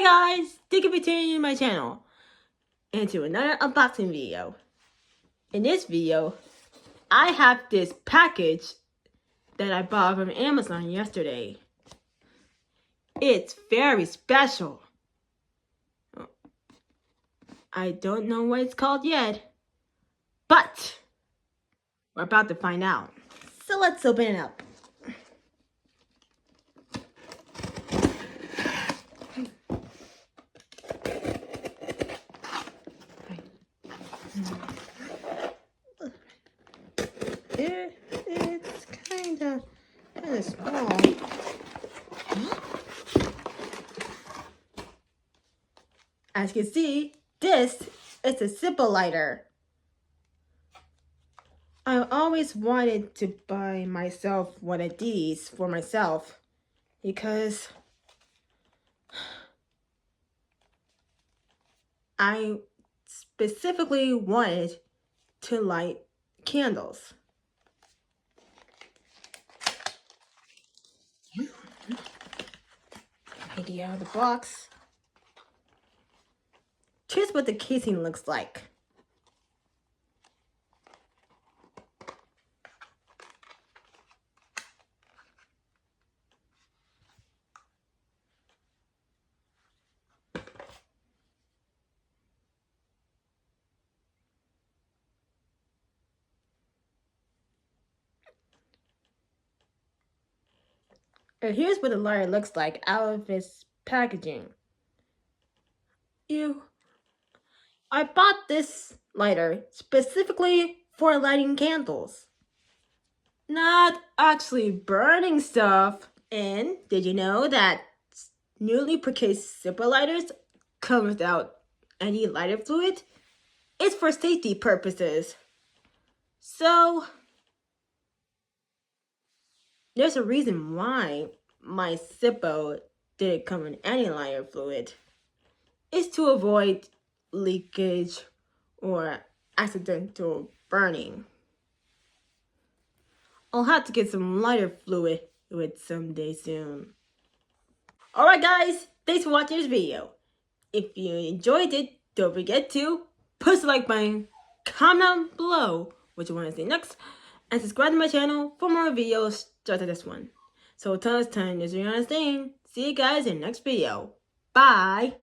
guys, thank you for tuning in my channel and to another unboxing video. In this video, I have this package that I bought from Amazon yesterday. It's very special. I don't know what it's called yet, but we're about to find out. So let's open it up. It's kind of small. As you can see, this is a Zippo lighter. I always wanted to buy myself one of these for myself because I specifically wanted to light candles. Idea out of the box. Here's what the casing looks like. And here's what the lighter looks like out of its packaging. I bought this lighter specifically for lighting candles. Not actually burning stuff. And did you know that newly purchased Zippo lighters come without any lighter fluid? It's for safety purposes. So there's a reason why my Zippo didn't come in any lighter fluid. It's to avoid leakage or accidental burning. I'll have to get some lighter fluid someday soon. Alright guys, thanks for watching this video. If you enjoyed it, don't forget to push the like button, comment down below what you want to see next, and subscribe to my channel for more videos just like this one. So until next time, this is Rihanna's thing. See you guys in the next video. Bye!